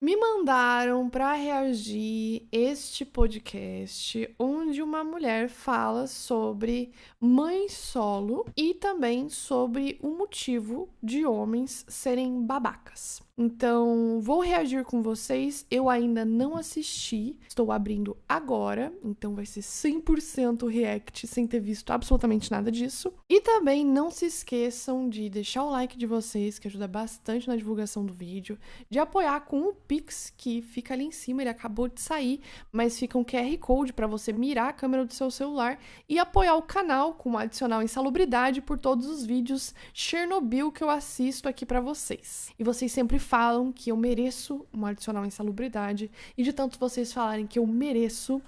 Me mandaram para reagir este podcast onde uma mulher fala sobre mãe solo e também sobre o motivo de homens serem babacas. Então, vou reagir com vocês. Eu ainda não assisti, estou abrindo agora, então vai ser 100% react sem ter visto absolutamente nada disso. E também não se esqueçam de deixar o like de vocês, que ajuda bastante na divulgação do vídeo, de apoiar com o Pix, que fica ali em cima, ele acabou de sair, mas fica um QR Code para você mirar a câmera do seu celular e apoiar o canal com um adicional insalubridade por todos os vídeos Chernobyl que eu assisto aqui para vocês. E vocês sempre falam que eu mereço um adicional insalubridade, e de tanto vocês falarem que eu mereço,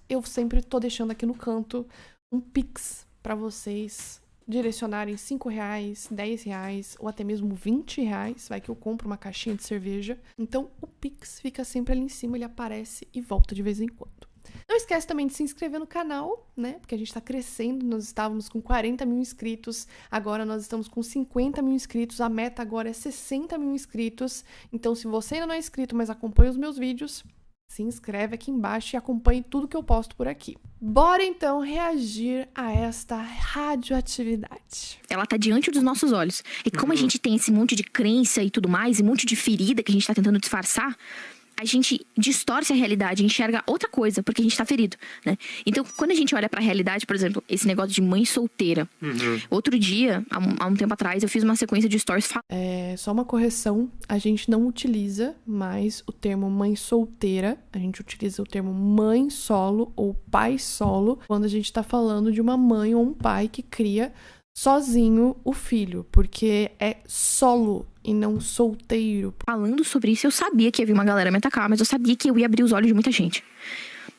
eu sempre tô deixando aqui no canto um Pix para vocês direcionarem R$5, R$10 ou até mesmo R$20, vai que eu compro uma caixinha de cerveja. Então o Pix fica sempre ali em cima, ele aparece e volta de vez em quando. Não esquece também de se inscrever no canal, né? Porque a gente tá crescendo, nós estávamos com 40 mil inscritos, agora nós estamos com 50 mil inscritos, a meta agora é 60 mil inscritos. Então se você ainda não é inscrito, mas acompanha os meus vídeos, se inscreve aqui embaixo e acompanhe tudo que eu posto por aqui. Bora então reagir a esta radioatividade. Ela tá diante dos nossos olhos. E como a gente tem esse monte de crença e tudo mais, e um monte de ferida que a gente tá tentando disfarçar, a gente distorce a realidade, enxerga outra coisa, porque a gente tá ferido, né? Então, quando a gente olha pra realidade, por exemplo, esse negócio de mãe solteira. Outro dia, há um tempo atrás, eu fiz uma sequência de stories Só uma correção, a gente não utiliza mais o termo mãe solteira, a gente utiliza o termo mãe solo ou pai solo quando a gente tá falando de uma mãe ou um pai que cria sozinho o filho, porque é solo e não solteiro. falando sobre isso. Eu sabia que ia vir uma galera me atacar, mas eu sabia que eu ia abrir os olhos de muita gente.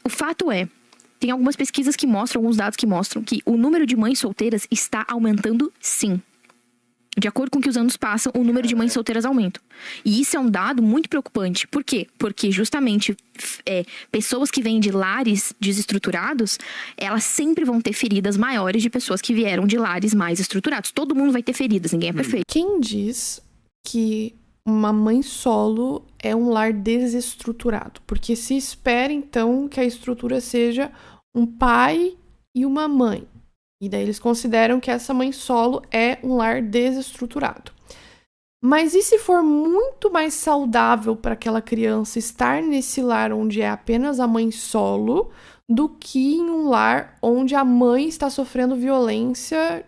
O fato é, tem algumas pesquisas que mostram, alguns dados que mostram que o número de mães solteiras está aumentando, sim. De acordo com que os anos passam, o número de mães solteiras aumenta. E isso é um dado muito preocupante. Por quê? Porque justamente pessoas que vêm de lares desestruturados, elas sempre vão ter feridas maiores de pessoas que vieram de lares mais estruturados. Todo mundo vai ter feridas, ninguém é perfeito. Quem diz que uma mãe solo é um lar desestruturado? Porque se espera, então, que a estrutura seja um pai e uma mãe. E daí eles consideram que essa mãe solo é um lar desestruturado. Mas e se for muito mais saudável para aquela criança estar nesse lar onde é apenas a mãe solo do que em um lar onde a mãe está sofrendo violência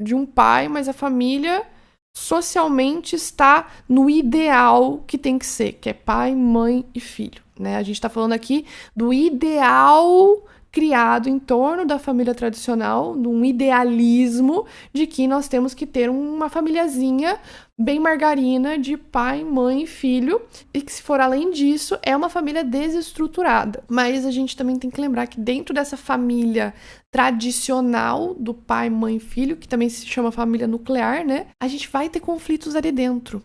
de um pai, mas a família socialmente está no ideal que tem que ser, que é pai, mãe e filho, né? A gente está falando aqui do ideal criado em torno da família tradicional, num idealismo de que nós temos que ter uma famíliazinha bem margarina de pai, mãe e filho, e que se for além disso, é uma família desestruturada. Mas a gente também tem que lembrar que dentro dessa família tradicional do pai, mãe e filho, que também se chama família nuclear, né? A gente vai ter conflitos ali dentro.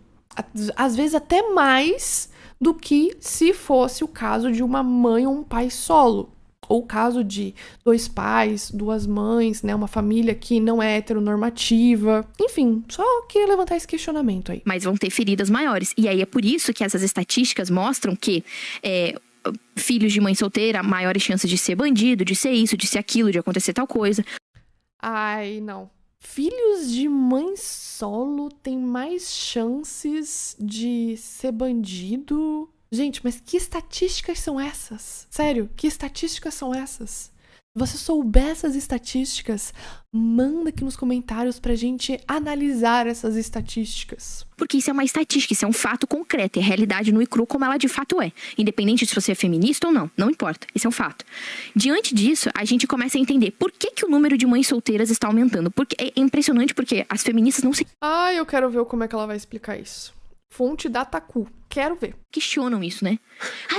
Às vezes até mais do que se fosse o caso de uma mãe ou um pai solo. Ou o caso de 2 pais, 2 mães, né? Uma família que não é heteronormativa. Enfim, só queria levantar esse questionamento aí. Mas vão ter feridas maiores. E aí é por isso que essas estatísticas mostram que filhos de mãe solteira, maiores chances de ser bandido, de ser isso, de ser aquilo, de acontecer tal coisa. Ai, não. Filhos de mãe solo têm mais chances de ser bandido. Gente, mas que estatísticas são essas? Sério, que estatísticas são essas? Se você souber essas estatísticas, manda aqui nos comentários pra gente analisar essas estatísticas. Porque isso é uma estatística, isso é um fato concreto, é a realidade nua e crua como ela de fato é. Independente se você é feminista ou não, não importa, isso é um fato. Diante disso, a gente começa a entender por que o número de mães solteiras está aumentando. Porque é impressionante porque as feministas não se Eu quero ver como é que ela vai explicar isso. Fonte Dataku. Quero ver. questionam isso, né?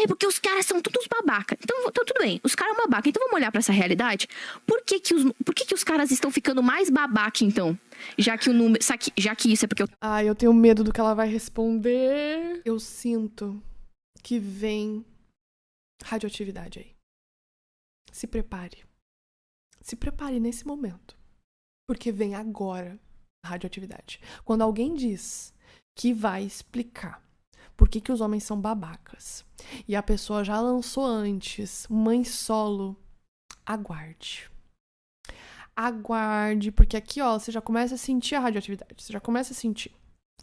É porque os caras são todos babaca. Então tudo bem, os caras são babaca. Então vamos olhar pra essa realidade. Por que os caras estão ficando mais babaca, então? Já que isso é porque eu tenho medo do que ela vai responder. Eu sinto que vem radioatividade aí. Se prepare. Se prepare nesse momento. Porque vem agora a radioatividade. Quando alguém diz que vai explicar por que os homens são babacas. E a pessoa já lançou antes, mãe solo, aguarde. Aguarde, porque aqui, ó, você já começa a sentir a radioatividade, você já começa a sentir.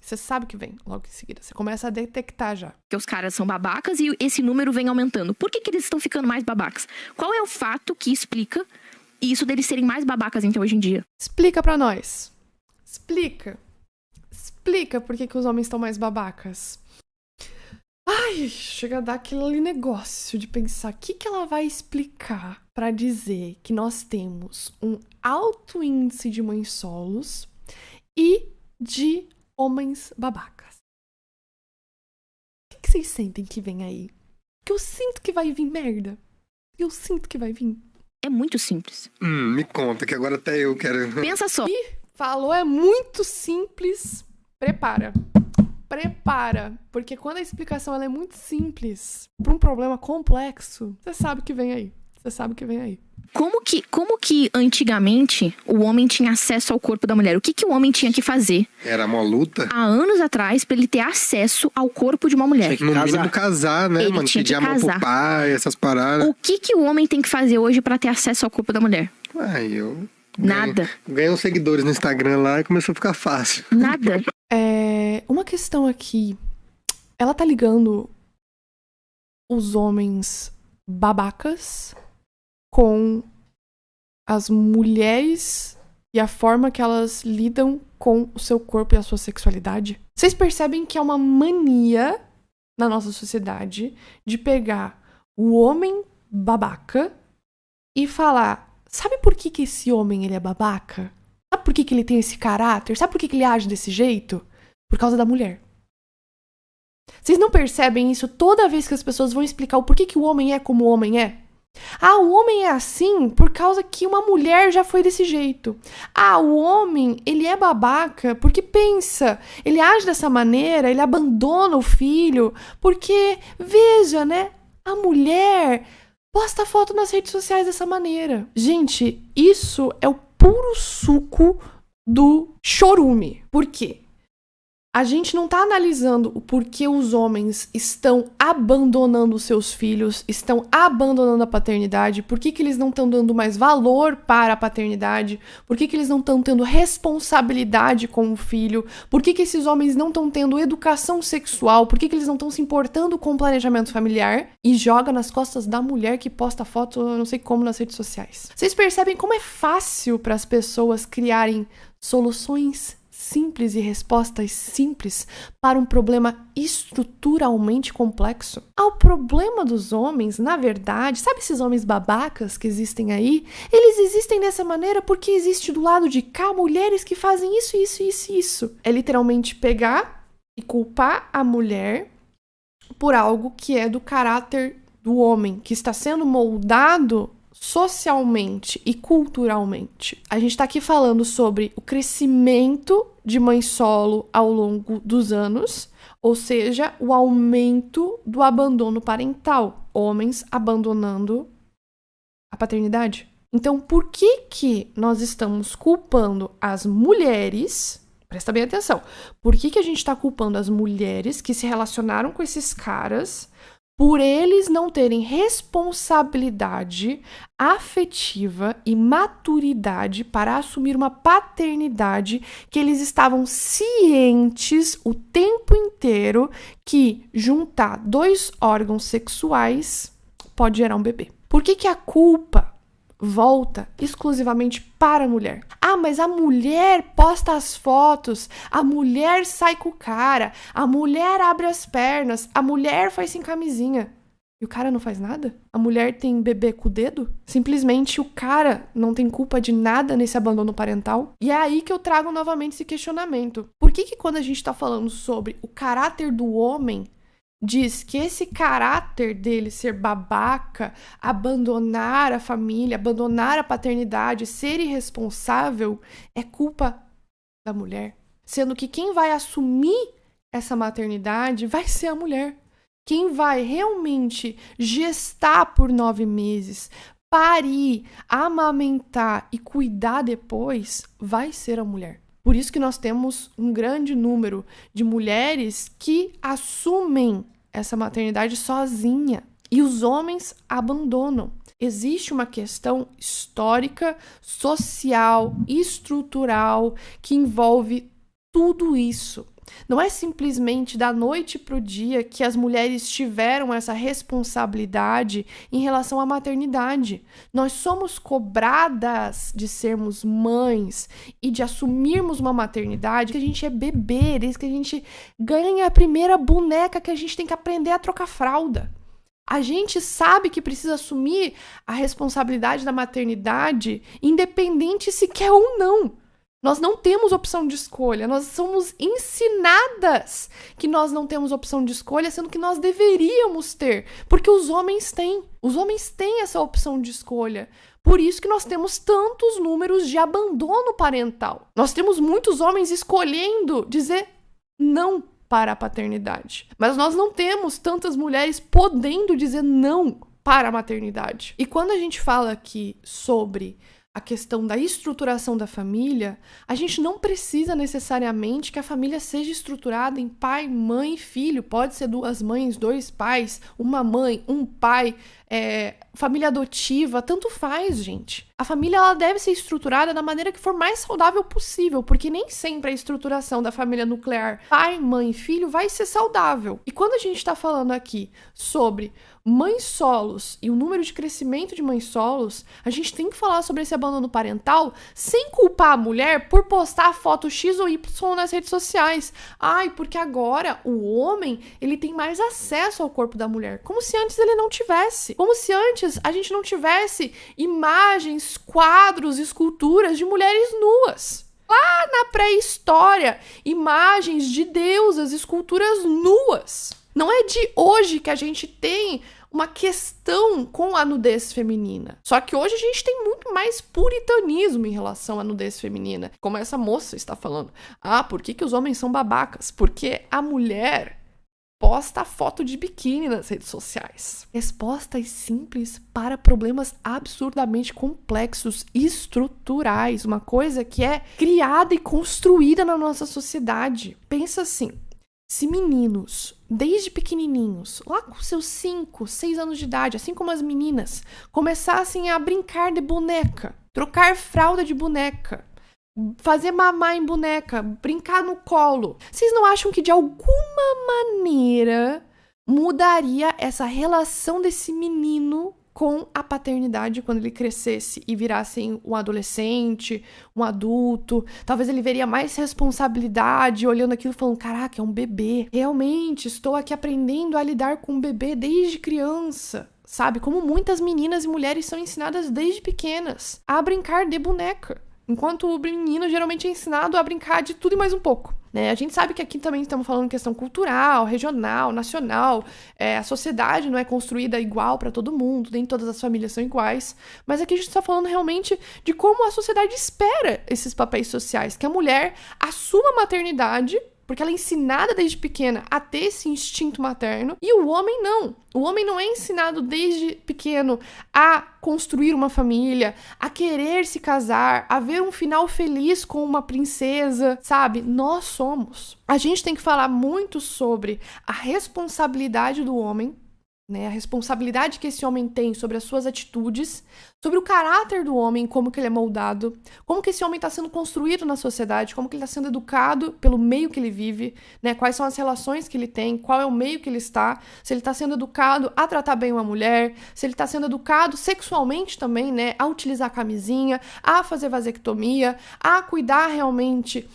Você sabe que vem logo em seguida, você começa a detectar já. Que os caras são babacas e esse número vem aumentando. Por que eles estão ficando mais babacas? Qual é o fato que explica isso deles serem mais babacas então hoje em dia? Explica pra nós. Explica por que os homens estão mais babacas. Ai, chega a dar aquele negócio de pensar o que ela vai explicar pra dizer que nós temos um alto índice de mães solos e de homens babacas. O que vocês sentem que vem aí? Que eu sinto que vai vir merda. Eu sinto que vai vir. É muito simples. Me conta, que agora até eu quero... Pensa só. Falou, é muito simples. Prepara, porque quando a explicação ela é muito simples para um problema complexo, você sabe o que vem aí. Como que antigamente o homem tinha acesso ao corpo da mulher? O que o homem tinha que fazer? Era uma luta? Há anos atrás, pra ele ter acesso ao corpo de uma mulher. No mínimo casar, né, ele mano? Tinha Pedir que a mão pro pai, essas paradas. O que o homem tem que fazer hoje pra ter acesso ao corpo da mulher? Eu... Nada. Ganhei uns seguidores no Instagram lá e começou a ficar fácil. Nada. Uma questão aqui. Ela tá ligando os homens babacas com as mulheres e a forma que elas lidam com o seu corpo e a sua sexualidade. Vocês percebem que é uma mania na nossa sociedade de pegar o homem babaca e falar: sabe por que esse homem ele é babaca? Sabe por que ele tem esse caráter? Sabe por que ele age desse jeito? Por causa da mulher. Vocês não percebem isso toda vez que as pessoas vão explicar o porquê que o homem é como o homem é? Ah, o homem é assim por causa que uma mulher já foi desse jeito. Ah, o homem, ele é babaca porque pensa, ele age dessa maneira, ele abandona o filho, porque, veja, né, a mulher posta foto nas redes sociais dessa maneira. Gente, isso é o puro suco do chorume. Por quê? A gente não tá analisando o porquê os homens estão abandonando os seus filhos, estão abandonando a paternidade, por que eles não estão dando mais valor para a paternidade, por que eles não estão tendo responsabilidade com o filho, por que esses homens não estão tendo educação sexual, por que eles não estão se importando com o planejamento familiar e joga nas costas da mulher que posta foto, eu não sei como, nas redes sociais. Vocês percebem como é fácil para as pessoas criarem soluções simples e respostas simples para um problema estruturalmente complexo? O problema dos homens, na verdade, sabe esses homens babacas que existem aí? Eles existem dessa maneira porque existe do lado de cá mulheres que fazem isso. É literalmente pegar e culpar a mulher por algo que é do caráter do homem, que está sendo moldado socialmente e culturalmente. A gente tá aqui falando sobre o crescimento de mãe solo ao longo dos anos, ou seja, o aumento do abandono parental, homens abandonando a paternidade. Então, por que nós estamos culpando as mulheres? Presta bem atenção. Por que a gente está culpando as mulheres que se relacionaram com esses caras por eles não terem responsabilidade afetiva e maturidade para assumir uma paternidade que eles estavam cientes o tempo inteiro que juntar dois órgãos sexuais pode gerar um bebê? Por que a culpa volta exclusivamente para a mulher? Ah, mas a mulher posta as fotos, a mulher sai com o cara, a mulher abre as pernas, a mulher faz sem camisinha. E o cara não faz nada? A mulher tem bebê com o dedo? Simplesmente o cara não tem culpa de nada nesse abandono parental? E é aí que eu trago novamente esse questionamento. Por que quando a gente tá falando sobre o caráter do homem, diz que esse caráter dele ser babaca, abandonar a família, abandonar a paternidade, ser irresponsável, é culpa da mulher? Sendo que quem vai assumir essa maternidade vai ser a mulher. Quem vai realmente gestar por 9 meses, parir, amamentar e cuidar depois, vai ser a mulher. Por isso que nós temos um grande número de mulheres que assumem essa maternidade sozinha e os homens abandonam. Existe uma questão histórica, social, estrutural que envolve tudo isso. Não é simplesmente da noite para o dia que as mulheres tiveram essa responsabilidade em relação à maternidade. Nós somos cobradas de sermos mães e de assumirmos uma maternidade que a gente é bebê, desde que a gente ganha a primeira boneca que a gente tem que aprender a trocar fralda. A gente sabe que precisa assumir a responsabilidade da maternidade, independente se quer ou não. Nós não temos opção de escolha, nós somos ensinadas que nós não temos opção de escolha, sendo que nós deveríamos ter, porque os homens têm. Os homens têm essa opção de escolha. Por isso que nós temos tantos números de abandono parental. Nós temos muitos homens escolhendo dizer não para a paternidade. Mas nós não temos tantas mulheres podendo dizer não para a maternidade. E quando a gente fala aqui sobre a questão da estruturação da família, a gente não precisa necessariamente que a família seja estruturada em pai, mãe e filho. Pode ser 2 mães, 2 pais, uma mãe, um pai, família adotiva, tanto faz, gente. A família ela deve ser estruturada da maneira que for mais saudável possível, porque nem sempre a estruturação da família nuclear pai, mãe e filho vai ser saudável. E quando a gente está falando aqui sobre mães solos e o número de crescimento de mães solos, a gente tem que falar sobre esse abandono parental sem culpar a mulher por postar foto X ou Y nas redes sociais. Ai, porque agora o homem, ele tem mais acesso ao corpo da mulher. Como se antes ele não tivesse. Como se antes a gente não tivesse imagens, quadros, esculturas de mulheres nuas. Lá na pré-história, imagens de deusas, esculturas nuas. Não é de hoje que a gente tem uma questão com a nudez feminina. Só que hoje a gente tem muito mais puritanismo em relação à nudez feminina. Como essa moça está falando. Ah, por que os homens são babacas? Porque a mulher posta foto de biquíni nas redes sociais. Respostas simples para problemas absurdamente complexos e estruturais. Uma coisa que é criada e construída na nossa sociedade. Pensa assim. Se meninos, desde pequenininhos, lá com seus 5, 6 anos de idade, assim como as meninas, começassem a brincar de boneca, trocar fralda de boneca, fazer mamar em boneca, brincar no colo, vocês não acham que de alguma maneira mudaria essa relação desse menino com a paternidade quando ele crescesse e virasse um adolescente, um adulto? Talvez ele veria mais responsabilidade olhando aquilo e falando, caraca, é um bebê. Realmente, estou aqui aprendendo a lidar com um bebê desde criança. Sabe? Como muitas meninas e mulheres são ensinadas desde pequenas a brincar de boneca. Enquanto o menino geralmente é ensinado a brincar de tudo e mais um pouco. Né? A gente sabe que aqui também estamos falando questão cultural, regional, nacional. A sociedade não é construída igual para todo mundo, nem todas as famílias são iguais. Mas aqui a gente está falando realmente de como a sociedade espera esses papéis sociais. Que a mulher assuma a maternidade, porque ela é ensinada desde pequena a ter esse instinto materno, e o homem não. O homem não é ensinado desde pequeno a construir uma família, a querer se casar, a ver um final feliz com uma princesa, sabe? Nós somos. A gente tem que falar muito sobre a responsabilidade do homem, né? A responsabilidade que esse homem tem sobre as suas atitudes, sobre o caráter do homem, como que ele é moldado, como que esse homem está sendo construído na sociedade, como que ele está sendo educado pelo meio que ele vive, né? Quais são as relações que ele tem, qual é o meio que ele está, se ele está sendo educado a tratar bem uma mulher, se ele está sendo educado sexualmente também, né? A utilizar camisinha, a fazer vasectomia, a cuidar realmente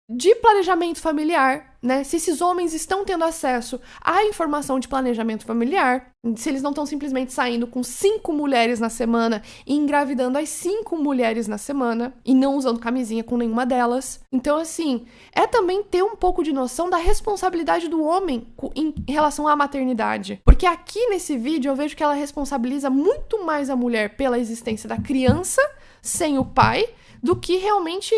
de planejamento familiar, né? Se esses homens estão tendo acesso à informação de planejamento familiar, se eles não estão simplesmente saindo com 5 mulheres na semana e engravidando as 5 mulheres na semana e não usando camisinha com nenhuma delas. Então, assim, é também ter um pouco de noção da responsabilidade do homem em relação à maternidade. Porque aqui nesse vídeo eu vejo que ela responsabiliza muito mais a mulher pela existência da criança sem o pai do que realmente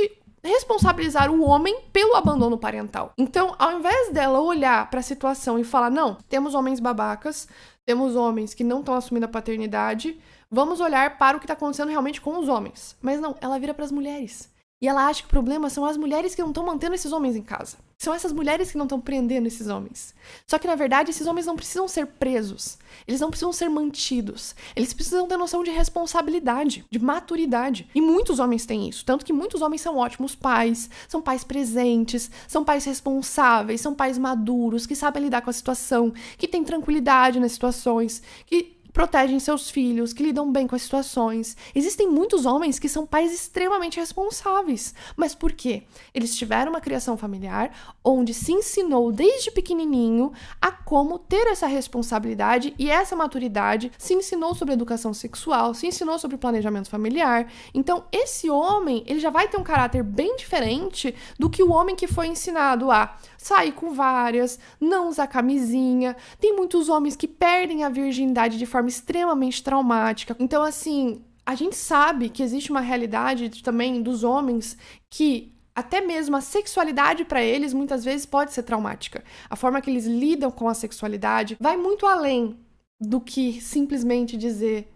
responsabilizar o homem pelo abandono parental. Então, ao invés dela olhar para a situação e falar, não, temos homens babacas, temos homens que não estão assumindo a paternidade, vamos olhar para o que está acontecendo realmente com os homens. Mas não, ela vira para as mulheres. E ela acha que o problema são as mulheres que não estão mantendo esses homens em casa. São essas mulheres que não estão prendendo esses homens. Só que, na verdade, esses homens não precisam ser presos. Eles não precisam ser mantidos. Eles precisam ter noção de responsabilidade, de maturidade. E muitos homens têm isso. Tanto que muitos homens são ótimos pais, são pais presentes, são pais responsáveis, são pais maduros, que sabem lidar com a situação, que têm tranquilidade nas situações, que protegem seus filhos, que lidam bem com as situações. Existem muitos homens que são pais extremamente responsáveis. Mas por quê? Eles tiveram uma criação familiar onde se ensinou desde pequenininho a como ter essa responsabilidade e essa maturidade, se ensinou sobre educação sexual, se ensinou sobre planejamento familiar. Então, esse homem, ele já vai ter um caráter bem diferente do que o homem que foi ensinado a sair com várias, não usar camisinha. Tem muitos homens que perdem a virgindade de forma extremamente traumática. Então, assim, a gente sabe que existe uma realidade também dos homens que até mesmo a sexualidade para eles muitas vezes pode ser traumática. A forma que eles lidam com a sexualidade vai muito além do que simplesmente dizer: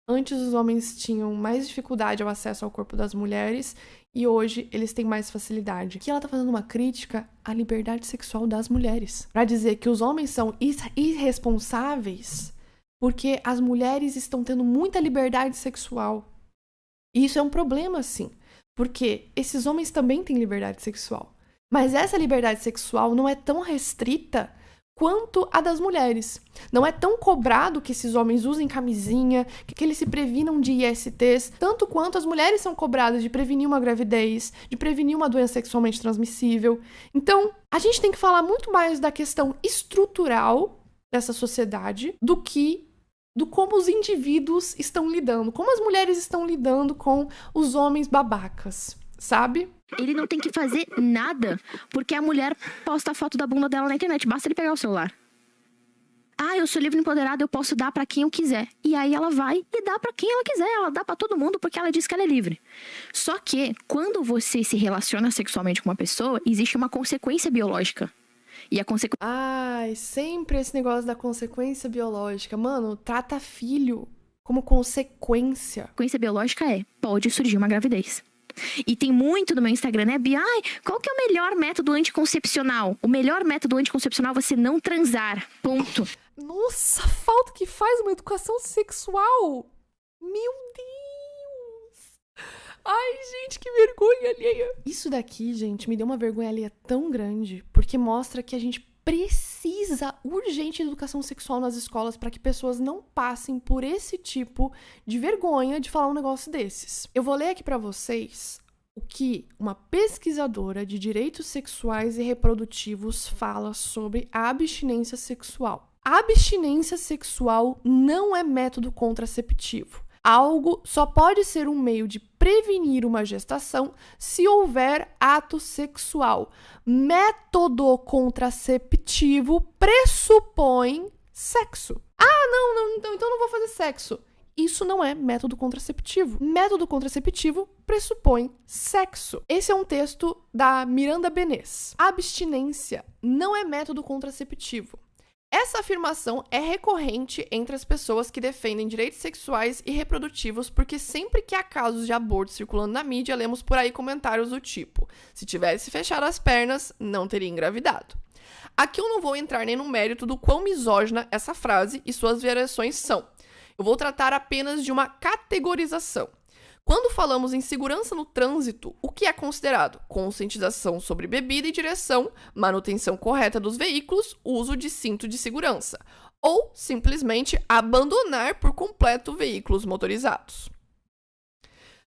antes os homens tinham mais dificuldade ao acesso ao corpo das mulheres e hoje eles têm mais facilidade. Aqui ela tá fazendo uma crítica à liberdade sexual das mulheres. Pra dizer que os homens são irresponsáveis porque as mulheres estão tendo muita liberdade sexual. E isso é um problema, sim. Porque esses homens também têm liberdade sexual. Mas essa liberdade sexual não é tão restrita quanto a das mulheres. Não é tão cobrado que esses homens usem camisinha, que eles se previnam de ISTs, tanto quanto as mulheres são cobradas de prevenir uma gravidez, de prevenir uma doença sexualmente transmissível. Então, a gente tem que falar muito mais da questão estrutural dessa sociedade do como os indivíduos estão lidando, como as mulheres estão lidando com os homens babacas, sabe? Ele não tem que fazer nada, porque a mulher posta a foto da bunda dela na internet. Basta ele pegar o celular. Eu sou livre e empoderada, eu posso dar pra quem eu quiser. E aí ela vai e dá pra quem ela quiser. Ela dá pra todo mundo porque ela diz que ela é livre. Só que, quando você se relaciona sexualmente com uma pessoa, existe uma consequência biológica. E a consequência... sempre esse negócio da consequência biológica. Mano, trata filho como consequência. A consequência biológica pode surgir uma gravidez. E tem muito no meu Instagram, né, Bia? Qual que é o melhor método anticoncepcional? O melhor método anticoncepcional é você não transar. Ponto. Nossa, falta que faz uma educação sexual. Meu Deus. Ai, gente, que vergonha alheia. Isso daqui, gente, me deu uma vergonha alheia tão grande, porque mostra que a gente precisa urgente de educação sexual nas escolas para que pessoas não passem por esse tipo de vergonha de falar um negócio desses. Eu vou ler aqui para vocês o que uma pesquisadora de direitos sexuais e reprodutivos fala sobre a abstinência sexual. A abstinência sexual não é método contraceptivo. Algo só pode ser um meio de prevenir uma gestação se houver ato sexual. Método contraceptivo pressupõe sexo. Então não vou fazer sexo. Isso não é método contraceptivo. Método contraceptivo pressupõe sexo. Esse é um texto da Miranda Benes. Abstinência não é método contraceptivo. Essa afirmação é recorrente entre as pessoas que defendem direitos sexuais e reprodutivos, porque sempre que há casos de aborto circulando na mídia, lemos por aí comentários do tipo: se tivesse fechado as pernas, não teria engravidado. Aqui eu não vou entrar nem no mérito do quão misógina essa frase e suas variações são. Eu vou tratar apenas de uma categorização. Quando falamos em segurança no trânsito, o que é considerado? Conscientização sobre bebida e direção, manutenção correta dos veículos, uso de cinto de segurança, ou simplesmente abandonar por completo veículos motorizados.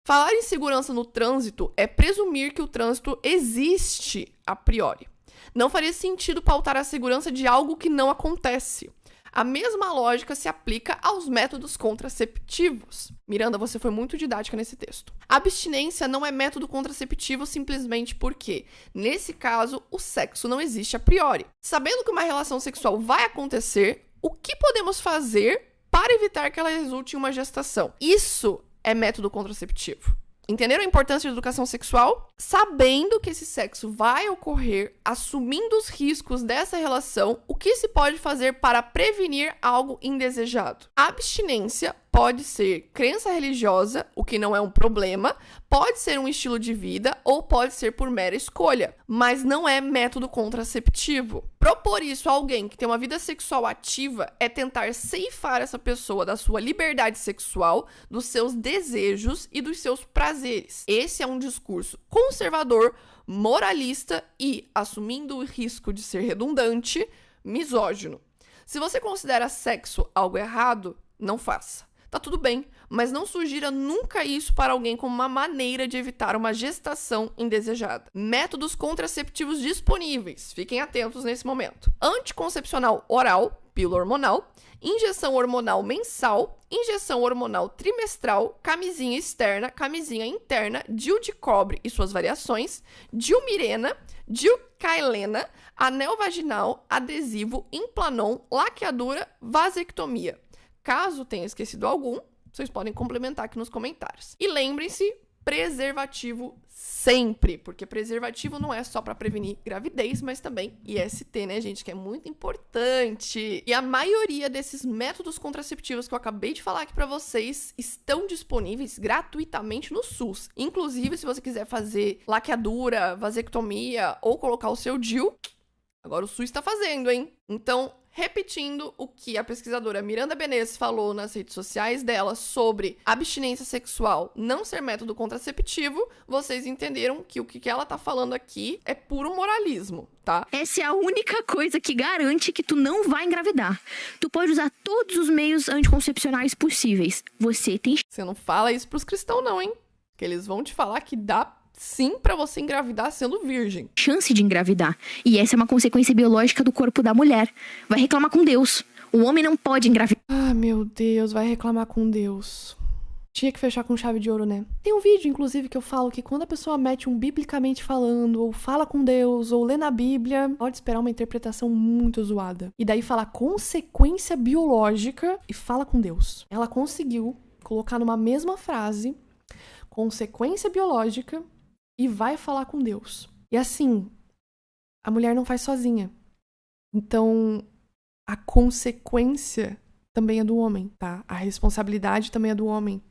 Falar em segurança no trânsito é presumir que o trânsito existe a priori. Não faria sentido pautar a segurança de algo que não acontece. A mesma lógica se aplica aos métodos contraceptivos. Miranda, você foi muito didática nesse texto. A abstinência não é método contraceptivo simplesmente porque, nesse caso, o sexo não existe a priori. Sabendo que uma relação sexual vai acontecer, o que podemos fazer para evitar que ela resulte em uma gestação? Isso é método contraceptivo. Entenderam a importância de educação sexual? Sabendo que esse sexo vai ocorrer, assumindo os riscos dessa relação, o que se pode fazer para prevenir algo indesejado? A abstinência pode ser crença religiosa, o que não é um problema, pode ser um estilo de vida ou pode ser por mera escolha, mas não é método contraceptivo. Propor isso a alguém que tem uma vida sexual ativa é tentar ceifar essa pessoa da sua liberdade sexual, dos seus desejos e dos seus prazeres. Esse é um discurso conservador, moralista e, assumindo o risco de ser redundante, misógino. Se você considera sexo algo errado, não faça. Tá tudo bem, mas não sugira nunca isso para alguém como uma maneira de evitar uma gestação indesejada. Métodos contraceptivos disponíveis, fiquem atentos nesse momento. Anticoncepcional oral, pílula hormonal, injeção hormonal mensal, injeção hormonal trimestral, camisinha externa, camisinha interna, DIU de cobre e suas variações, DIU Mirena, DIU Cailena, anel vaginal, adesivo, implanon, laqueadura, vasectomia. Caso tenha esquecido algum, vocês podem complementar aqui nos comentários. E lembrem-se, preservativo sempre, porque preservativo não é só para prevenir gravidez, mas também IST, né, gente, que é muito importante. E a maioria desses métodos contraceptivos que eu acabei de falar aqui para vocês estão disponíveis gratuitamente no SUS. Inclusive, se você quiser fazer laqueadura, vasectomia ou colocar o seu DIU, agora o SUS está fazendo, hein? Então, repetindo o que a pesquisadora Miranda Benes falou nas redes sociais dela sobre abstinência sexual não ser método contraceptivo, vocês entenderam que o que ela tá falando aqui é puro moralismo, tá? Essa é a única coisa que garante que tu não vai engravidar. Tu pode usar todos os meios anticoncepcionais possíveis. Você não fala isso pros cristãos não, hein? Que eles vão te falar que dá sim pra você engravidar sendo virgem. Chance de engravidar. E essa é uma consequência biológica do corpo da mulher. Vai reclamar com Deus. O homem não pode engravidar. Ah, meu Deus, vai reclamar com Deus. Tinha que fechar com chave de ouro, né? Tem um vídeo, inclusive, que eu falo que quando a pessoa mete um biblicamente falando, ou fala com Deus, ou lê na Bíblia, pode esperar uma interpretação muito zoada. E daí fala consequência biológica e fala com Deus. Ela conseguiu colocar numa mesma frase consequência biológica e vai falar com Deus. E assim, a mulher não faz sozinha. Então, a consequência também é do homem, tá? A responsabilidade também é do homem.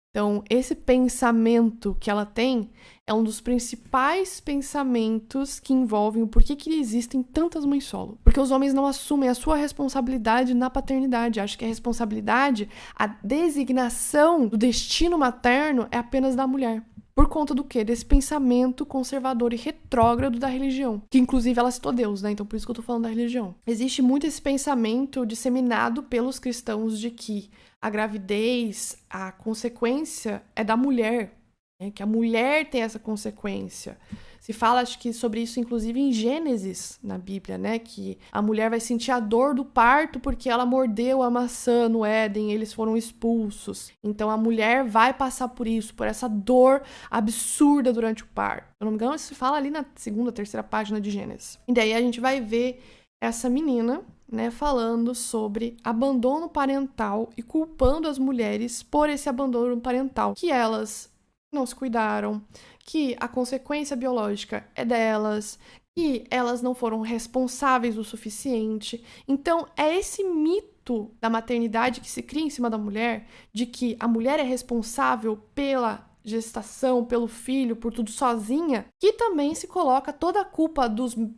Então, esse pensamento que ela tem é um dos principais pensamentos que envolvem o porquê que existem tantas mães solo. Porque os homens não assumem a sua responsabilidade na paternidade. Acho que a responsabilidade, a designação do destino materno é apenas da mulher. Por conta do quê? Desse pensamento conservador e retrógrado da religião. Que, inclusive, ela citou Deus, né? Então, por isso que eu tô falando da religião. Existe muito esse pensamento disseminado pelos cristãos de que a gravidez, a consequência é da mulher. Né? Que a mulher tem essa consequência. Se fala, acho que, sobre isso, inclusive, em Gênesis, na Bíblia, né? Que a mulher vai sentir a dor do parto porque ela mordeu a maçã no Éden e eles foram expulsos. Então, a mulher vai passar por isso, por essa dor absurda durante o parto. Se eu não me engano, isso se fala ali na segunda, terceira página de Gênesis. E daí a gente vai ver essa menina, né, falando sobre abandono parental e culpando as mulheres por esse abandono parental. Que elas não se cuidaram, que a consequência biológica é delas, que elas não foram responsáveis o suficiente. Então, é esse mito da maternidade que se cria em cima da mulher, de que a mulher é responsável pela gestação, pelo filho, por tudo sozinha, que também se coloca toda a culpa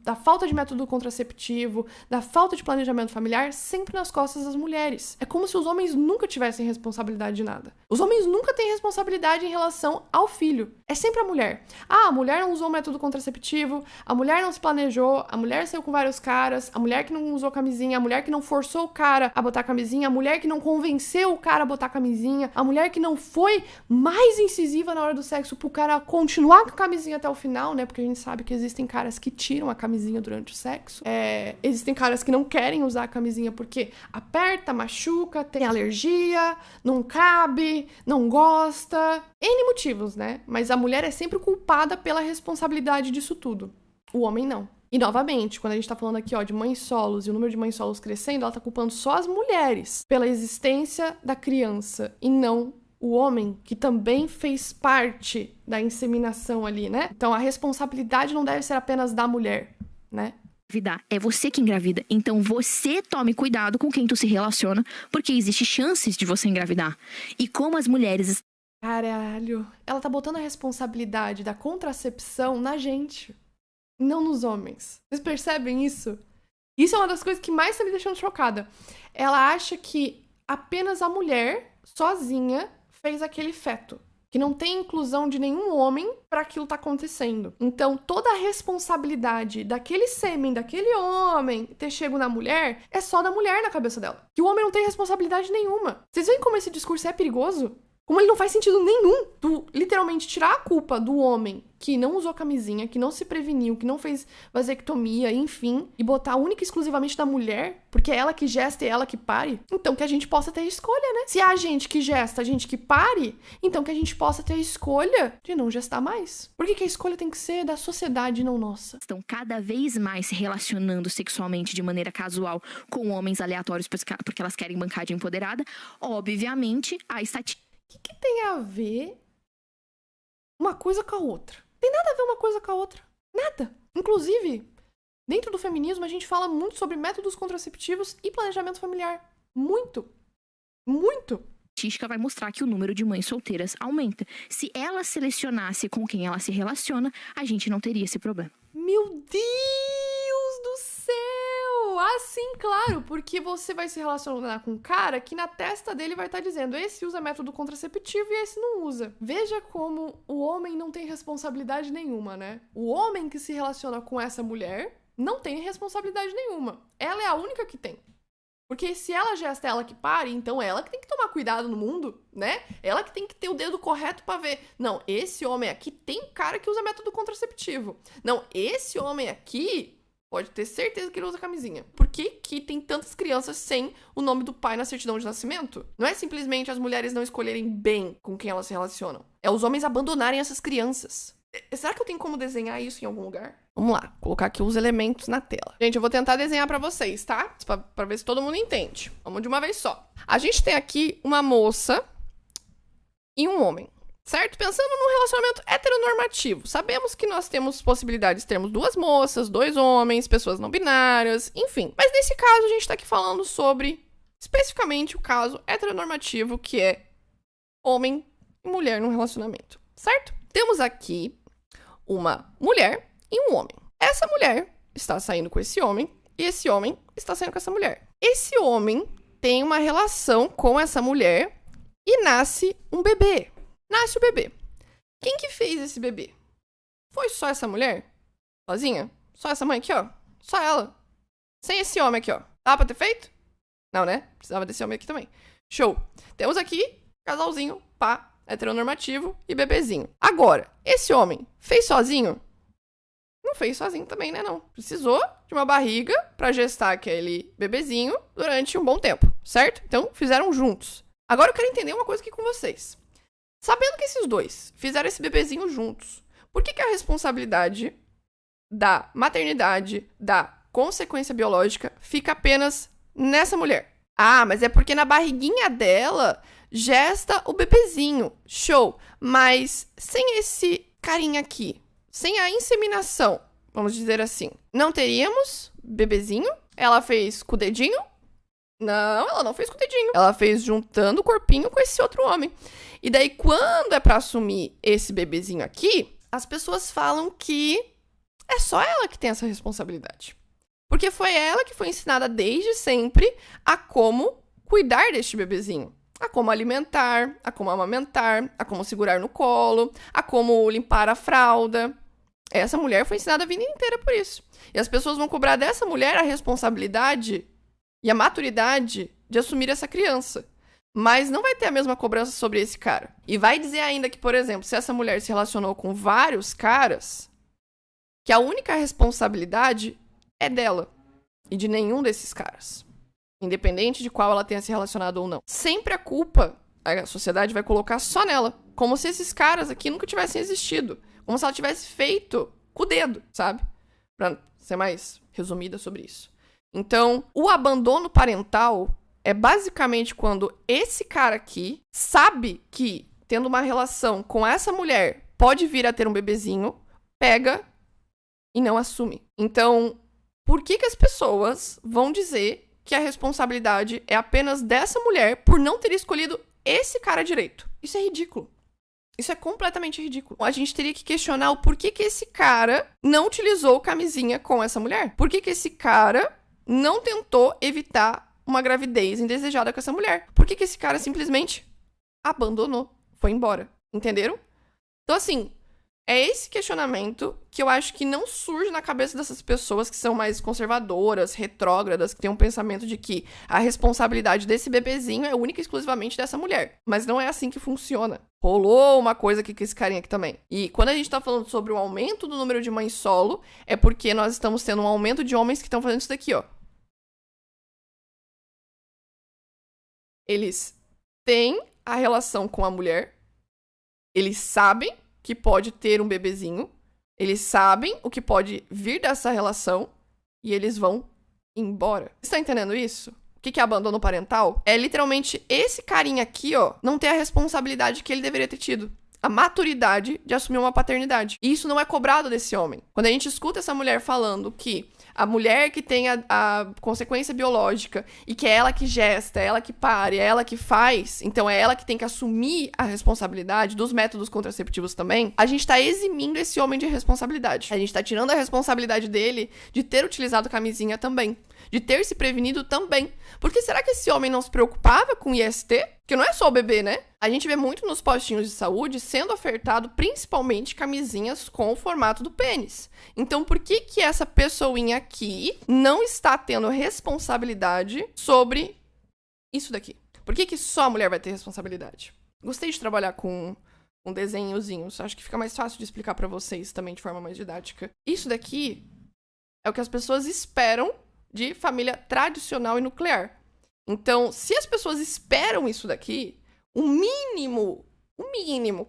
da falta de método contraceptivo, da falta de planejamento familiar, sempre nas costas das mulheres. É como se os homens nunca tivessem responsabilidade de nada. Os homens nunca têm responsabilidade em relação ao filho. É sempre a mulher. Ah, a mulher não usou o método contraceptivo, a mulher não se planejou, a mulher saiu com vários caras, a mulher que não usou camisinha, a mulher que não forçou o cara a botar camisinha, a mulher que não convenceu o cara a botar camisinha, a mulher que não foi mais incisiva na hora do sexo pro cara continuar com a camisinha até o final, né? Porque a gente sabe que existem caras que tiram a camisinha durante o sexo. Existem caras que não querem usar a camisinha porque aperta, machuca, tem alergia, não cabe, não gosta. N motivos, né? Mas a mulher é sempre culpada pela responsabilidade disso tudo. O homem não. E, novamente, quando a gente tá falando aqui, ó, de mães solos e o número de mães solos crescendo, ela tá culpando só as mulheres pela existência da criança e não o homem, que também fez parte da inseminação ali, né? Então, a responsabilidade não deve ser apenas da mulher, né? engravidar. É você que engravida. Então você tome cuidado com quem tu se relaciona, porque existe chances de você engravidar. E como as mulheres... Caralho. Ela tá botando a responsabilidade da contracepção na gente, não nos homens. Vocês percebem isso? Isso é uma das coisas que mais tá me deixando chocada. Ela acha que apenas a mulher, sozinha, fez aquele feto. Que não tem inclusão de nenhum homem pra aquilo tá acontecendo. Então, toda a responsabilidade daquele sêmen, daquele homem ter chego na mulher, é só da mulher na cabeça dela. Que o homem não tem responsabilidade nenhuma. Vocês veem como esse discurso é perigoso? Como ele não faz sentido nenhum. Tu literalmente tirar a culpa do homem que não usou camisinha, que não se preveniu, que não fez vasectomia, enfim, e botar única e exclusivamente da mulher, porque é ela que gesta e é ela que pare. Então que a gente possa ter escolha, né? Se há gente que gesta, a gente que pare, então que a gente possa ter a escolha de não gestar mais. Por que a escolha tem que ser da sociedade e não nossa? Estão cada vez mais se relacionando sexualmente de maneira casual com homens aleatórios porque elas querem bancar de empoderada. Obviamente, a estatística... O que tem a ver uma coisa com a outra? Tem nada a ver uma coisa com a outra. Nada. Inclusive, dentro do feminismo, a gente fala muito sobre métodos contraceptivos e planejamento familiar. Muito. Muito. A estatística vai mostrar que o número de mães solteiras aumenta. Se ela selecionasse com quem ela se relaciona, a gente não teria esse problema. Meu Deus do céu! Assim, claro, porque você vai se relacionar com um cara que na testa dele vai estar dizendo esse usa método contraceptivo e esse não usa. Veja como o homem não tem responsabilidade nenhuma, né? O homem que se relaciona com essa mulher não tem responsabilidade nenhuma. Ela é a única que tem. Porque se ela gesta, ela que pare, então ela que tem que tomar cuidado no mundo, né? Ela que tem que ter o dedo correto pra ver. Não, esse homem aqui tem cara que usa método contraceptivo. Não, esse homem aqui pode ter certeza que ele usa camisinha. Por que tem tantas crianças sem o nome do pai na certidão de nascimento? Não é simplesmente as mulheres não escolherem bem com quem elas se relacionam. É os homens abandonarem essas crianças. Será que eu tenho como desenhar isso em algum lugar? Vamos lá, colocar aqui os elementos na tela. Gente, eu vou tentar desenhar pra vocês, tá? Pra ver se todo mundo entende. Vamos de uma vez só. A gente tem aqui uma moça e um homem, certo? Pensando num relacionamento heteronormativo. Sabemos que nós temos possibilidades de termos duas moças, dois homens, pessoas não binárias, enfim. Mas nesse caso, a gente tá aqui falando sobre, especificamente, o caso heteronormativo, que é homem e mulher num relacionamento, certo? Temos aqui uma mulher e um homem. Essa mulher está saindo com esse homem e esse homem está saindo com essa mulher. Esse homem tem uma relação com essa mulher e nasce um bebê. Nasce o bebê. Quem que fez esse bebê? Foi só essa mulher? Sozinha? Só essa mãe aqui, ó? Só ela? Sem esse homem aqui, ó? Dá pra ter feito? Não, né? Precisava desse homem aqui também. Show. Temos aqui casalzinho, pá, heteronormativo e bebezinho. Agora, esse homem fez sozinho? Não fez sozinho também, né, não. Precisou de uma barriga pra gestar aquele bebezinho durante um bom tempo, certo? Então, fizeram juntos. Agora eu quero entender uma coisa aqui com vocês. Sabendo que esses dois fizeram esse bebezinho juntos, por que a responsabilidade da maternidade, da consequência biológica, fica apenas nessa mulher? Ah, mas é porque na barriguinha dela gesta o bebezinho. Show. Mas sem esse carinha aqui, sem a inseminação, vamos dizer assim, não teríamos bebezinho? Ela fez com o dedinho? Não, ela não fez com o dedinho. Ela fez juntando o corpinho com esse outro homem. E daí, quando é pra assumir esse bebezinho aqui, as pessoas falam que é só ela que tem essa responsabilidade. Porque foi ela que foi ensinada desde sempre a como cuidar deste bebezinho. A como alimentar, a como amamentar, a como segurar no colo, a como limpar a fralda. Essa mulher foi ensinada a vida inteira por isso. E as pessoas vão cobrar dessa mulher a responsabilidade e a maturidade de assumir essa criança. Mas não vai ter a mesma cobrança sobre esse cara. E vai dizer ainda que, por exemplo, se essa mulher se relacionou com vários caras, que a única responsabilidade é dela e de nenhum desses caras. Independente de qual ela tenha se relacionado ou não. Sempre a culpa a sociedade vai colocar só nela. Como se esses caras aqui nunca tivessem existido. Como se ela tivesse feito com o dedo, sabe? Pra ser mais resumida sobre isso. Então, o abandono parental é basicamente quando esse cara aqui sabe que, tendo uma relação com essa mulher, pode vir a ter um bebezinho, pega e não assume. Então, por que as pessoas vão dizer que a responsabilidade é apenas dessa mulher por não ter escolhido esse cara direito? Isso é ridículo. Isso é completamente ridículo. A gente teria que questionar o porquê que esse cara não utilizou camisinha com essa mulher. Por que esse cara não tentou evitar uma gravidez indesejada com essa mulher? Por que esse cara simplesmente abandonou, foi embora? Entenderam? Então, assim, é esse questionamento que eu acho que não surge na cabeça dessas pessoas que são mais conservadoras, retrógradas, que têm um pensamento de que a responsabilidade desse bebezinho é única e exclusivamente dessa mulher. Mas não é assim que funciona. Rolou uma coisa aqui com esse carinha aqui também. E quando a gente tá falando sobre o aumento do número de mães solo, é porque nós estamos tendo um aumento de homens que estão fazendo isso daqui, ó. Eles têm a relação com a mulher, eles sabem que pode ter um bebezinho, eles sabem o que pode vir dessa relação e eles vão embora. Você tá entendendo isso? O que é abandono parental? É literalmente esse carinha aqui, ó, não ter a responsabilidade que ele deveria ter tido. A maturidade de assumir uma paternidade. E isso não é cobrado desse homem. Quando a gente escuta essa mulher falando que a mulher que tem a consequência biológica e que é ela que gesta, é ela que pare, é ela que faz, então é ela que tem que assumir a responsabilidade dos métodos contraceptivos também, a gente tá eximindo esse homem de responsabilidade. A gente tá tirando a responsabilidade dele de ter utilizado camisinha também, de ter se prevenido também. Porque será que esse homem não se preocupava com IST? Que não é só o bebê, né? A gente vê muito nos postinhos de saúde sendo ofertado principalmente camisinhas com o formato do pênis. Então, por que essa pessoinha aqui não está tendo responsabilidade sobre isso daqui? Por que só a mulher vai ter responsabilidade? Gostei de trabalhar com desenhozinhos. Acho que fica mais fácil de explicar pra vocês também de forma mais didática. Isso daqui é o que as pessoas esperam de família tradicional e nuclear. Então, se as pessoas esperam isso daqui, o mínimo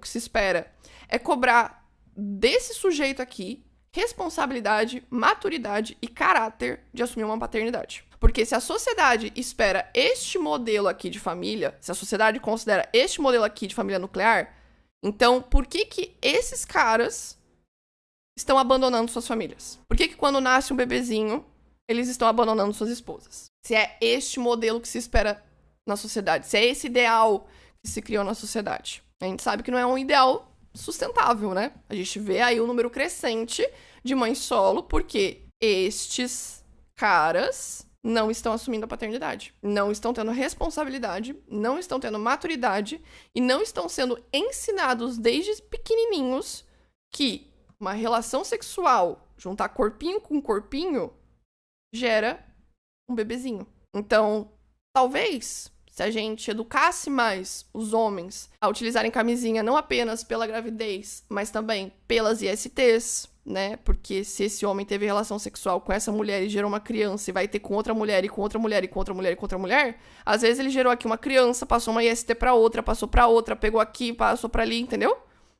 que se espera é cobrar desse sujeito aqui responsabilidade, maturidade e caráter de assumir uma paternidade. Porque se a sociedade espera este modelo aqui de família, se a sociedade considera este modelo aqui de família nuclear, então por que esses caras estão abandonando suas famílias? Por que quando nasce um bebezinho, eles estão abandonando suas esposas? Se é este modelo que se espera na sociedade, se é esse ideal que se criou na sociedade. A gente sabe que não é um ideal sustentável, né? A gente vê aí um número crescente de mães solo, porque estes caras não estão assumindo a paternidade, não estão tendo responsabilidade, não estão tendo maturidade e não estão sendo ensinados desde pequenininhos que uma relação sexual, juntar corpinho com corpinho, gera um bebezinho. Então, talvez, se a gente educasse mais os homens a utilizarem camisinha não apenas pela gravidez, mas também pelas ISTs, né? Porque se esse homem teve relação sexual com essa mulher e gerou uma criança e vai ter com outra mulher e com outra mulher e com outra mulher e com outra mulher, às vezes ele gerou aqui uma criança, passou uma IST pra outra, passou pra outra, pegou aqui, passou pra ali, entendeu?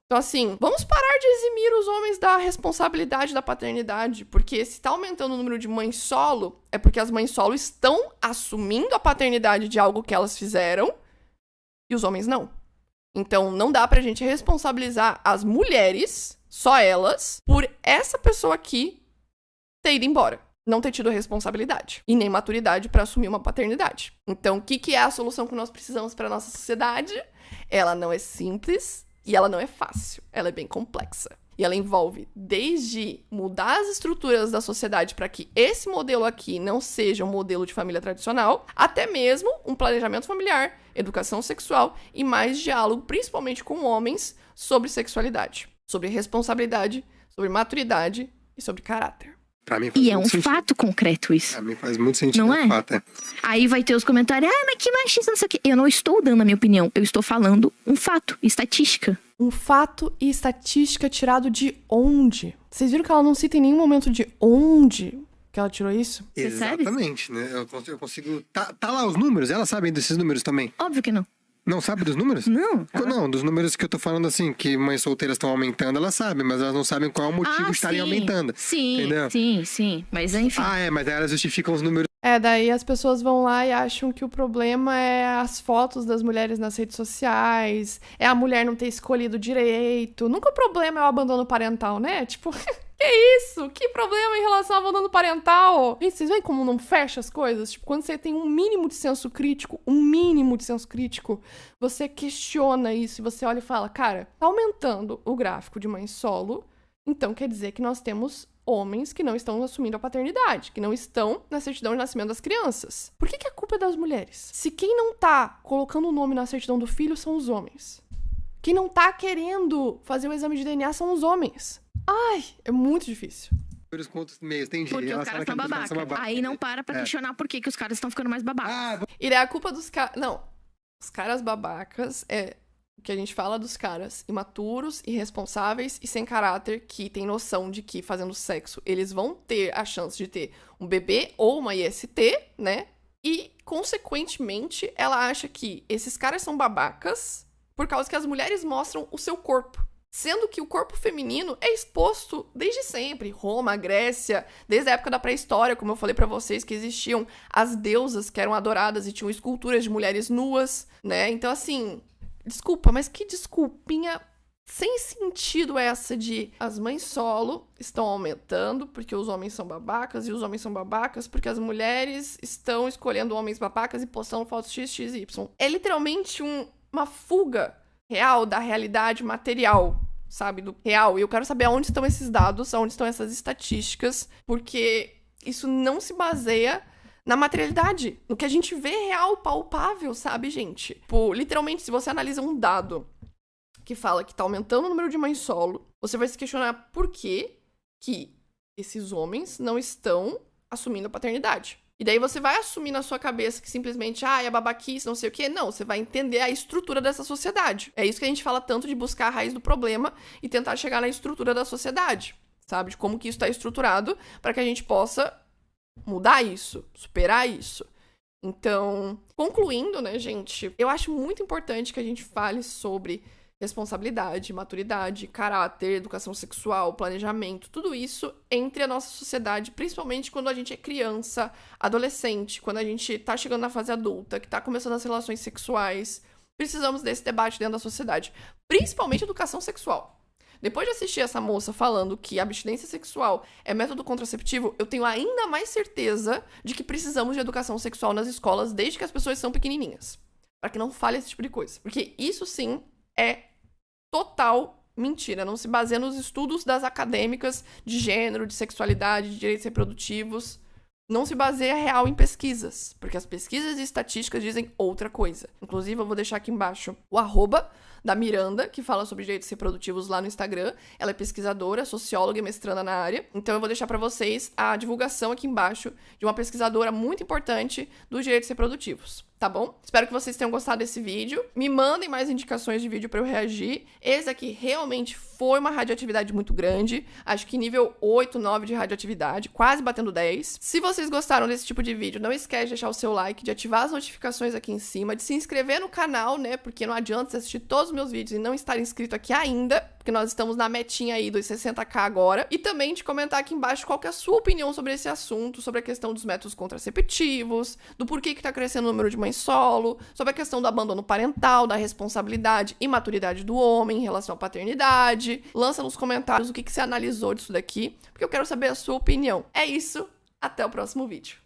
Então, assim, vamos parar de eximir os homens da responsabilidade da paternidade, porque se tá aumentando o número de mães solo, é porque as mães solo estão assumindo a paternidade de algo que elas fizeram e os homens não. Então, não dá pra gente responsabilizar as mulheres, só elas, por essa pessoa aqui ter ido embora. Não ter tido responsabilidade e nem maturidade pra assumir uma paternidade. Então, o que é a solução que nós precisamos pra nossa sociedade? Ela não é simples. E ela não é fácil, ela é bem complexa. E ela envolve desde mudar as estruturas da sociedade para que esse modelo aqui não seja um modelo de família tradicional, até mesmo um planejamento familiar, educação sexual e mais diálogo, principalmente com homens, sobre sexualidade, sobre responsabilidade, sobre maturidade e sobre caráter. Pra mim faz E é muito um sentido. fato concreto isso. Pra mim faz muito sentido. Não é? Fato, é. Aí vai ter os comentários, mas que machista, não sei o quê. Eu não estou dando a minha opinião, eu estou falando um fato, estatística. Um fato e estatística tirado de onde? Vocês viram que ela não cita em nenhum momento de onde que ela tirou isso? Você sabe? Exatamente, né? Eu consigo... Tá lá os números, elas sabem desses números também. Óbvio que não. Não sabe dos números? Não. Não, dos números que eu tô falando assim, que mães solteiras estão aumentando, elas sabem, mas elas não sabem qual é o motivo de estarem aumentando. Sim, entendeu? sim. Mas enfim. Mas aí elas justificam os números. Daí as pessoas vão lá e acham que o problema é as fotos das mulheres nas redes sociais, é a mulher não ter escolhido direito. Nunca o problema é o abandono parental, né? Tipo, Que isso? Que problema em relação ao abandono parental? Gente, vocês veem como não fecha as coisas? Tipo, quando você tem um mínimo de senso crítico, você questiona isso e você olha e fala, cara, tá aumentando o gráfico de mãe solo, então quer dizer que nós temos homens que não estão assumindo a paternidade, que não estão na certidão de nascimento das crianças. Por que a culpa é das mulheres? Se quem não tá colocando o nome na certidão do filho são os homens. Quem não tá querendo fazer o exame de DNA são os homens. Ai, é muito difícil. Pelos contos meios, entendi. Porque os caras são babaca. Aí não para pra questionar por que os caras estão ficando mais babacas. E é a culpa dos caras... Não, os caras babacas é o que a gente fala dos caras imaturos, irresponsáveis e sem caráter, que tem noção de que fazendo sexo eles vão ter a chance de ter um bebê ou uma IST, né? E, consequentemente, ela acha que esses caras são babacas por causa que as mulheres mostram o seu corpo. Sendo que o corpo feminino é exposto desde sempre. Roma, Grécia, desde a época da pré-história, como eu falei pra vocês, que existiam as deusas que eram adoradas e tinham esculturas de mulheres nuas, né? Então, assim, desculpa, mas que desculpinha sem sentido é essa de as mães solo estão aumentando porque os homens são babacas e os homens são babacas porque as mulheres estão escolhendo homens babacas e postando fotos XXY. É literalmente uma fuga real da realidade material, sabe? Do real. E eu quero saber aonde estão esses dados, aonde estão essas estatísticas, porque isso não se baseia na materialidade, no que a gente vê real, palpável, sabe, gente? Tipo, literalmente, se você analisa um dado que fala que tá aumentando o número de mães solo, você vai se questionar por que esses homens não estão assumindo a paternidade. E daí você vai assumir na sua cabeça que simplesmente, é babaquice, não sei o quê. Não, você vai entender a estrutura dessa sociedade. É isso que a gente fala tanto de buscar a raiz do problema e tentar chegar na estrutura da sociedade, sabe? De como que isso está estruturado para que a gente possa mudar isso, superar isso. Então, concluindo, né, gente, eu acho muito importante que a gente fale sobre responsabilidade, maturidade, caráter, educação sexual, planejamento, tudo isso entre a nossa sociedade, principalmente quando a gente é criança, adolescente, quando a gente tá chegando na fase adulta, que tá começando as relações sexuais. Precisamos desse debate dentro da sociedade, principalmente educação sexual. Depois de assistir essa moça falando que a abstinência sexual é método contraceptivo, eu tenho ainda mais certeza de que precisamos de educação sexual nas escolas desde que as pessoas são pequenininhas, para que não fale esse tipo de coisa. Porque isso sim é total mentira, não se baseia nos estudos das acadêmicas de gênero, de sexualidade, de direitos reprodutivos. Não se baseia real em pesquisas, porque as pesquisas e estatísticas dizem outra coisa. Inclusive, eu vou deixar aqui embaixo o @ da Miranda, que fala sobre direitos reprodutivos lá no Instagram. Ela é pesquisadora, socióloga e mestranda na área. Então, eu vou deixar pra vocês a divulgação aqui embaixo de uma pesquisadora muito importante dos direitos reprodutivos. Tá bom? Espero que vocês tenham gostado desse vídeo. Me mandem mais indicações de vídeo pra eu reagir. Esse aqui realmente foi uma radioatividade muito grande. Acho que nível 8, 9 de radioatividade, quase batendo 10. Se vocês gostaram desse tipo de vídeo, não esquece de deixar o seu like, de ativar as notificações aqui em cima, de se inscrever no canal, né? Porque não adianta você assistir todos os meus vídeos e não estar inscrito aqui ainda, porque nós estamos na metinha aí dos 60k agora. E também de comentar aqui embaixo qual que é a sua opinião sobre esse assunto, sobre a questão dos métodos contraceptivos, do porquê que tá crescendo o número de mães solo, sobre a questão do abandono parental, da responsabilidade e maturidade do homem em relação à paternidade. Lança nos comentários o que você analisou disso daqui, porque eu quero saber a sua opinião. É isso, até o próximo vídeo.